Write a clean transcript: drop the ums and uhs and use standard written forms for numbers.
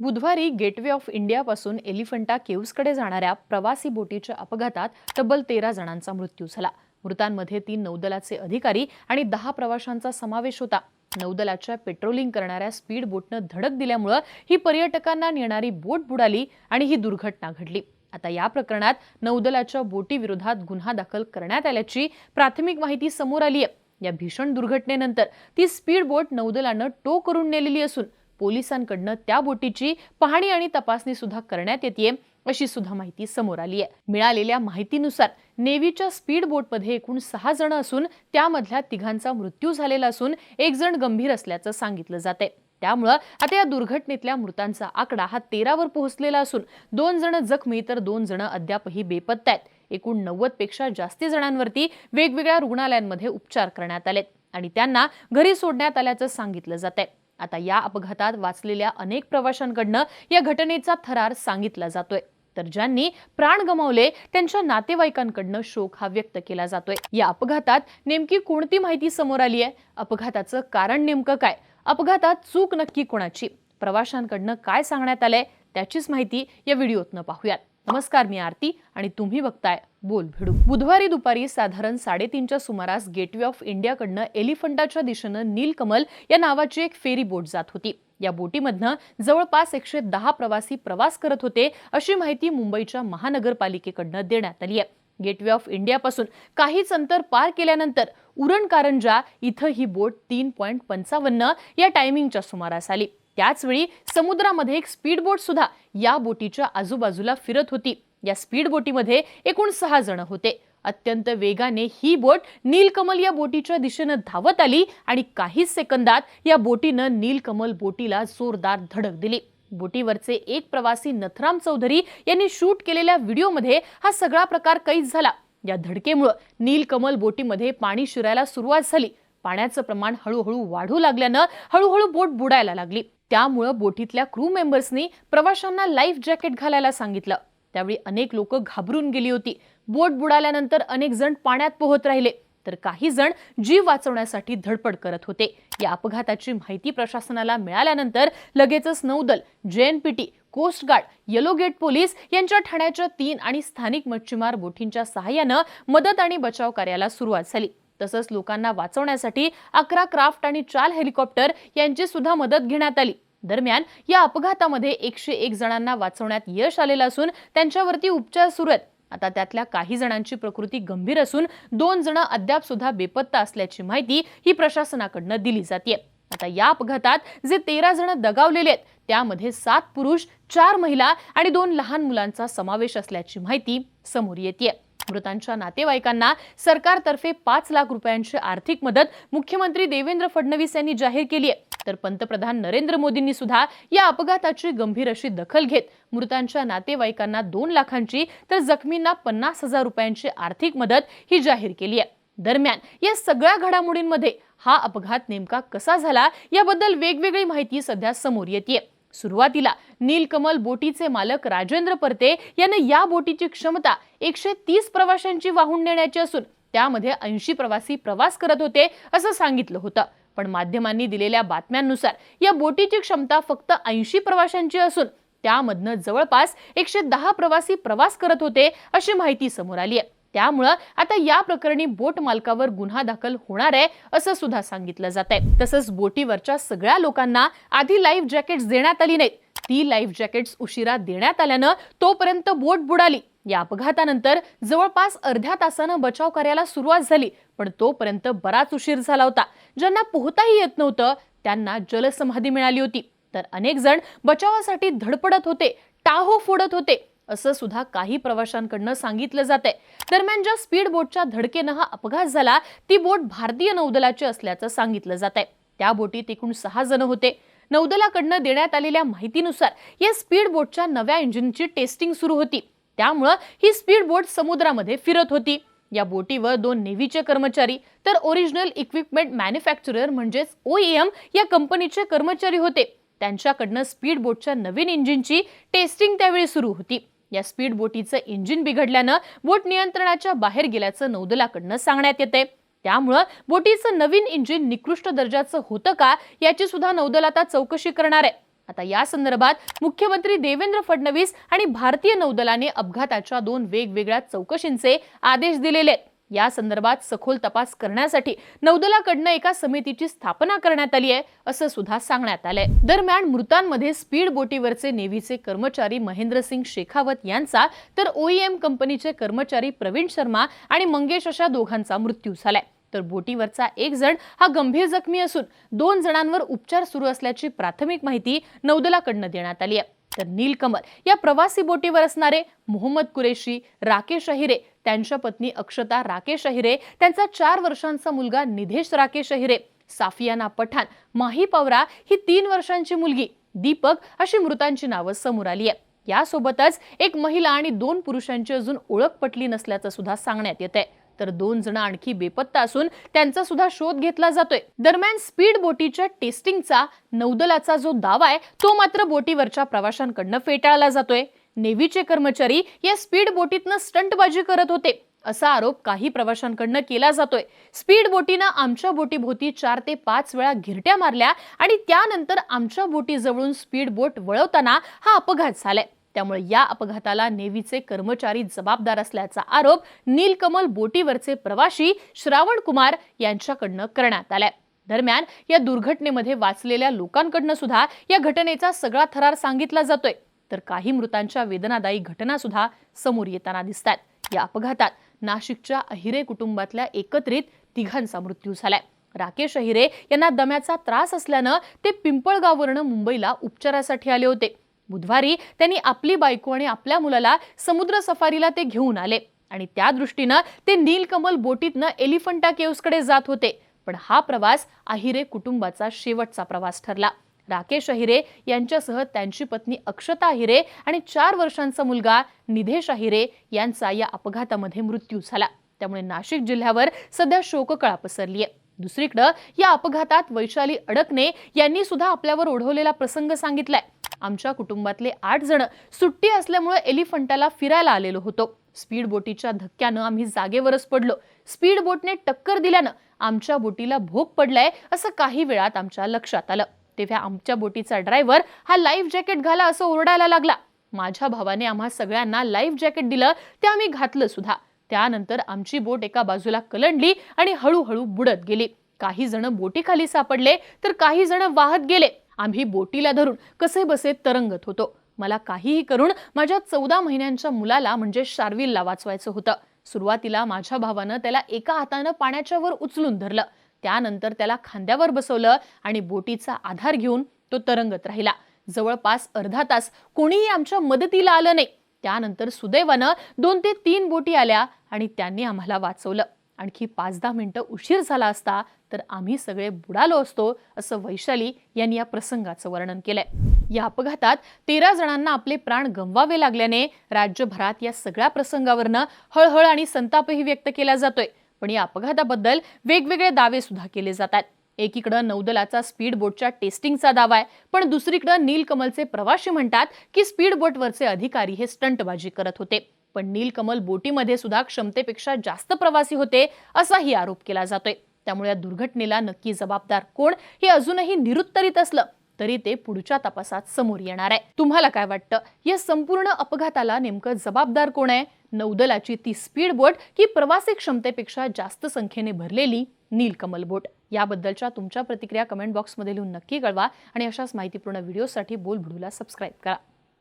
बुधवारी gateway of इंडियापासून Elephanta केव्हजकडे जाणाऱ्या प्रवासी बोटीच्या अपघातात तब्बल 13 जणांचा मृत्यू झाला। मृतांमध्ये 3 नौदलाचे अधिकारी आणि 10 प्रवाशांचा समावेश होता। नौदलाच्या पेट्रोलिंग करणाऱ्या स्पीड बोटनं धडक दिल्यामुळे ही पर्यटकांना नेणारी बोट बुडाली आणि ही दुर्घटना घडली। आता या प्रकरणात नौदलाच्या बोटीविरोधात गुन्हा दाखल करण्यात आल्याची प्राथमिक माहिती समोर आली आहे। या भीषण दुर्घटनेनंतर ती स्पीड बोट नौदलानं टो करून नेलेली असून पोलिसांकडून त्या बोटीची पाहणी आणि तपासणी सुद्धा करण्यात येते अशी सुद्धा माहिती समोर आली आहे। मिळालेल्या माहितीनुसार नेव्हीच्या स्पीड बोटमध्ये एकूण 6 जण असून त्यामधल्या 3 मृत्यू झालेला असून 1 जण गंभीर असल्याचं सांगितलं जाते। त्यामुळे आता या दुर्घटनेतल्या मृतांचा आकडा हा 13 वर पोहोचलेला असून 2 जण जखमी तर 2 जण अद्यापही बेपत्ता आहेत। एकूण 90 पेक्षा जास्त जणांवरती वेगवेगळ्या रुग्णालयांमध्ये उपचार करण्यात आलेत आणि त्यांना घरी सोडण्यात आल्याचं सांगितलं जातंय। आता या अपघातात वाचलेल्या अनेक प्रवाशांकडून या घटनेचा थरार सांगितला जातोय, तर ज्यांनी प्राण गमावले त्यांच्या नातेवाईकांकडून शोक हा व्यक्त केला जातोय। या अपघातात नेमकी कोणती माहिती समोर आली आहे? अपघाताचं कारण नेमकं काय? अपघातात चूक नक्की कोणाची? प्रवाशांकडून काय सांगण्यात आलंय त्याचीच माहिती या व्हिडिओतनं पाहूयात। नमस्कार, मी आरती आणि तुम्ही बघताय बोल भिडू। बुधवारी दुपारी साधारण 3:30च्या सुमारास गेटवे ऑफ इंडियाकडनं एलिफंटाच्या दिशेनं नीलकमल या नावाची एक फेरी बोट जात होती। या बोटीमधनं जवळपास 110 प्रवासी प्रवास करत होते अशी माहिती मुंबईच्या महानगरपालिकेकडनं देण्यात आली आहे। गेटवे ऑफ इंडियापासून काहीच अंतर पार केल्यानंतर उरण कारंजा इथं ही बोट 3:55 या टायमिंगच्या सुमारास आली। त्याचवेळी समुद्रामध्ये एक स्पीड बोट सुद्धा या बोटीच्या आजूबाजूला फिरत होती। या स्पीड बोटीमध्ये एकूण 6 जण होते। अत्यंत वेगाने ही बोट नीलकमल या बोटीच्या दिशेनं धावत आली आणि काहीच सेकंदात या बोटीनं नीलकमल बोटीला जोरदार धडक दिली। बोटीवरचे एक प्रवासी नथराम चौधरी यांनी शूट केलेल्या व्हिडिओमध्ये हा सगळा प्रकार कैद झाला। या धडकेमुळे नीलकमल बोटीमध्ये पाणी शिरायला सुरुवात झाली। पाण्याचं प्रमाण हळूहळू वाढू लागल्यानं हळूहळू बोट बुडायला लागली। त्यामुळे बोटीतल्या क्रू मेंबर्सनी प्रवाशांना लाईफ जॅकेट घालायला सांगितलं। त्यावेळी अनेक लोक घाबरून गेली होती। बोट बुडाल्यानंतर अनेक जण पाण्यात पोहत राहिले तर काही जण जीव वाचवण्यासाठी धडपड करत होते। या अपघाताची माहिती प्रशासनाला मिळाल्यानंतर लगेचच नौदल, JNPT, coast guard, yellow gate police यांच्या ठाण्याच्या 3 आणि स्थानिक मच्छीमार बोटींच्या सहाय्यानं मदत आणि बचाव कार्याला सुरुवात झाली। तसंच लोकांना वाचवण्यासाठी 11 क्राफ्ट आणि 4 हेलिकॉप्टर यांची सुद्धा मदत घेण्यात आली। दरम्यान या अपघातामध्ये 101 जणांना वाचवण्यात यश आलेलं असून त्यांच्यावरती उपचार सुरू आहेत। आता त्यातल्या काही जणांची प्रकृती गंभीर असून 2 जण अद्याप सुद्धा बेपत्ता असल्याची माहिती ही प्रशासनाकडून दिली जाते। आता या अपघातात जे 13 जण दगावलेले आहेत त्यामध्ये 7 पुरुष, 4 महिला आणि 2 लहान मुलांचा समावेश असल्याची माहिती समोर येते। मृतांच्या नातेवाईकांना सरकारतर्फे 5 लाख रुपयांची आर्थिक मदत मुख्यमंत्री देवेंद्र फडणवीस यांनी जाहीर केली आहे, तर पंतप्रधान नरेंद्र मोदींनी सुद्धा या अपघाताची गंभीर अशी दखल घेत मृतांच्या नातेवाईकांना 2 लाखांची तर जखमींना 50,000 रुपयांची आर्थिक मदत ही जाहीर केली आहे। दरम्यान या सगळ्या घडामोडींमध्ये हा अपघात नेमका कसा झाला याबद्दल वेगवेगळी माहिती सध्या समोर येते। सुरुवातीला नीलकमल बोटीचे मालक राजेंद्र परते यांनी या बोटीची क्षमता 130 प्रवाशांची वाहून नेण्याची असून त्यामध्ये 80 प्रवासी प्रवास करत होते असं सांगितलं होतं। पण माध्यमांनी दिलेल्या बातम्यांनुसार या बोटीची क्षमता फक्त 80 प्रवाशांची असून त्यामधनं जवळपास 110 प्रवासी प्रवास करत होते अशी माहिती समोर आली आहे। त्यामुळे आता या प्रकरणी बोट मालकावर गुन्हा दाखल होणार आहे असं सुद्धा सांगितलं जात आहे। तसंच बोटीवरच्या सगळ्या लोकांना आधी लाईफ जॅकेट्स देण्यात आली नाहीत। ती लाईफ जॅकेट्स उशिरा देण्यात आल्यानं तोपर्यंत बोट बुडाली। या अपघातानंतर जवळपास अर्ध्या तासानं बचाव कार्याला सुरुवात झाली, पण तोपर्यंत बराच उशीर झाला होता। ज्यांना पोहताही येत नव्हतं त्यांना जलसमाधी मिळाली होती, तर अनेक जण बचावासाठी धडपडत होते, टाहो फोडत होते असं सुद्धा काही प्रवाशांकडून सांगितलं जातंय। दरम्यान ज्या स्पीड बोटच्या धडकेनं हा अपघात झाला ती बोट भारतीय नौदलाची असल्याचं सांगितलं जातंय। त्या बोटीत एकूण 6 जण होते। नौदलाकडून देण्यात आलेल्या माहितीनुसार या स्पीड बोटच्या नव्या इंजिनची टेस्टिंग सुरू होती। त्यामुळे ही स्पीड बोट समुद्रामध्ये फिरत होती। या बोटीवर 2 नेव्हीचे कर्मचारी तर ओरिजिनल इक्विपमेंट मॅन्युफॅक्चरर म्हणजेच OEM या कंपनीचे कर्मचारी होते। त्यांच्याकडून स्पीड बोटच्या नवीन इंजिनची टेस्टिंग त्यावेळी सुरू होती। या स्पीड बोटीचं इंजिन बिघडल्यानं बोट नियंत्रणाच्या बाहेर गेल्याचं नौदलाकडून सांगण्यात येते। त्यामुळे बोटीचं नवीन इंजिन निकृष्ट दर्जाचं होतं का याची सुद्धा नौदल आता चौकशी करणार आहे। आता या संदर्भात मुख्यमंत्री देवेंद्र फडणवीस आणि भारतीय नौदलाने अपघाताच्या 2 वेगवेगळ्या चौकशींचे आदेश दिलेले आहेत। या संदर्भात सखोल तपास करण्यासाठी नौदलाकडून एका समितीची स्थापना करण्यात आली आहे असं सुद्धा सांगण्यात आलंय। दरम्यान मृतांमध्ये स्पीड बोटीवरचे नेव्हीचे कर्मचारी महेंद्रसिंग शेखावत यांचा तर OEM कंपनीचे कर्मचारी प्रवीण शर्मा आणि मंगेश अशा दोघांचा मृत्यू झालाय। तर बोटीवरचा एक जण हा गंभीर जखमी असून 2 जणांवर उपचार सुरू असल्याची प्राथमिक माहिती नौदलाकडून देण्यात आली आहे। तर नीलकमल या प्रवासी बोटीवर असणारे मोहम्मद कुरेशी, राकेश अहिरे, त्यांच्या पत्नी अक्षता राकेश अहिरे, त्यांचा 4 वर्षांचा मुलगा निधेश राकेश अहिरे, साफियाना पठाण, माही पवरा ही 3 वर्षांची मुलगी, दीपक अशी मृतांची नावं समोर आली आहे। यासोबतच एक महिला आणि 2 पुरुषांची अजून ओळख पटली नसल्याचं सुद्धा सांगण्यात येत आहे। तर 2 जण आणखी बेपत्ता असून त्यांचा सुद्धा शोध घेतला जातोय। दरम्यान स्पीड बोटीच्या टेस्टिंगचा नौदलाचा जो दावा आहे तो मात्र बोटीवरच्या प्रवाशांकडून फेटाळला जातोय। नेव्हीचे कर्मचारी या स्पीड बोटीतनं स्टंटबाजी करत होते असा आरोप काही प्रवाशांकडून केला जातोय। स्पीड बोटीनं आमच्या बोटीभोवती 4 ते 5 वेळा घिरट्या मारल्या आणि त्यानंतर आमच्या बोटीजवळून स्पीड बोट वळवताना हा अपघात झालाय। त्यामुळे या अपघाताला नेव्हीचे कर्मचारी जबाबदार असल्याचा आरोप नीलकमल बोटीवरचे प्रवासी श्रावण कुमार यांच्याकडून करण्यात आलाय। दरम्यान या दुर्घटनेमध्ये वाचलेल्या लोकांकडून सुद्धा या घटनेचा सगळा थरार सांगितला जातोय। तर काही मृतांच्या वेदनादायी घटना सुद्धा समोर येताना दिसतात। या अपघातात नाशिकच्या अहिरे कुटुंबातल्या एकत्रित 3घांचा मृत्यू झालाय। राकेश अहिरे यांना दम्याचा त्रास असल्यानं ते पिंपळगाववरून मुंबईला उपचारासाठी आले होते। बुधवारी त्यांनी आपली बायको आणि आपल्या मुलाला समुद्र सफारीला ते घेऊन आले आणि त्या दृष्टीने ते नीलकमल बोटीतनं एलिफंटा केव्सकडे जात होते। पण हा प्रवास अहिरे कुटुंबाचा शेवटचा प्रवास ठरला। राकेश अहिरे यांच्यासह त्यांची पत्नी अक्षता अहिरे आणि 4 वर्षांचा मुलगा निधेश अहिरे यांचा या अपघातामध्ये मृत्यू झाला। त्यामुळे नाशिक जिल्ह्यावर सध्या शोककळा पसरली आहे। दुसरीकडे या अपघातात वैशाली अडकणे यांनी सुद्धा आपल्यावर ओढवलेला प्रसंग सांगितलाय। आमच्या कुटुंबातले 8 जण सुट्टी असल्यामुळे एलिफंटाला फिरायला आलेलो होतो। स्पीड बोटीच्या धक्क्यानं आम्ही जागेवरच पडलो। स्पीड बोटने टक्कर दिल्यानं आमच्या बोटीला भोग पडलाय असं काही वेळात आमच्या लक्षात आलं। तेव्हा आमच्या बोटीचा ड्रायव्हर हा लाईफ जॅकेट घाला असं ओरडायला लागला। माझ्या भावाने आम्हा सगळ्यांना लाईफ जॅकेट दिलं, ते आम्ही घातलं सुद्धा। त्यानंतर आमची बोट एका बाजूला कलंडली आणि हळूहळू बुडत गेली। काही जण बोटीखाली सापडले तर काही जण वाहत गेले। आम्ही बोटीला धरून कसेबसे तरंगत होतो। मला काहीही करून माझ्या 14 महिन्यांच्या मुलाला म्हणजे शार्विलला वाचवायचं होतं। सुरुवातीला माझ्या भावानं त्याला एका हातानं पाण्याच्या वर उचलून धरलं, त्यानंतर त्याला खांद्यावर बसवलं आणि बोटीचा आधार घेऊन तो तरंगत राहिला। जवळपास अर्धा तास कोणीही आमच्या मदतीला आलं नाही। त्यानंतर सुदैवानं 2 ते 3 बोटी आल्या आणि त्यांनी आम्हाला वाचवलं। आणखी 5-10 मिनिटं उशीर झाला असता तर आम्ही सगळे बुडालो असतो असं वैशाली यांनी या प्रसंगाचं वर्णन केलंय। या अपघातात 13 जणांना आपले प्राण गमवावे लागल्याने राज्यभरात या सगळ्या प्रसंगावरनं हळहळ आणि संतापही व्यक्त केला जातोय। पण या अपघाताबद्दल वेगवेगळे दावे सुद्धा केले जातात। एकीकडे नौदलाचा स्पीड बोटच्या टेस्टिंगचा दावा आहे, पण दुसरीकडे नीलकमलचे प्रवासी म्हणतात की स्पीड बोटवरचे अधिकारी हे स्टंटबाजी करत होते। पण नीलकमल बोटीमध्ये सुद्धा क्षमतेपेक्षा जास्त प्रवासी होते असाही आरोप केला जातोय। त्यामुळे या दुर्घटनेला नक्की जबाबदार कोण हे अजूनही निरुत्तरित असलं तरी ते पुढच्या तपासात समोर येणार आहे। तुम्हाला काय वाटतं, या संपूर्ण अपघाताला नेमकं जबाबदार कोण आहे? नौदलाची ती स्पीड बोट की प्रवासी क्षमतेपेक्षा जास्त संख्येने भरलेली नीलकमल बोट? याबद्दलच्या तुमच्या प्रतिक्रिया कमेंट बॉक्समध्ये लिहून नक्की कळवा आणि अशाच माहितीपूर्ण व्हिडिओसाठी बोलबिडूला सबस्क्राईब करा।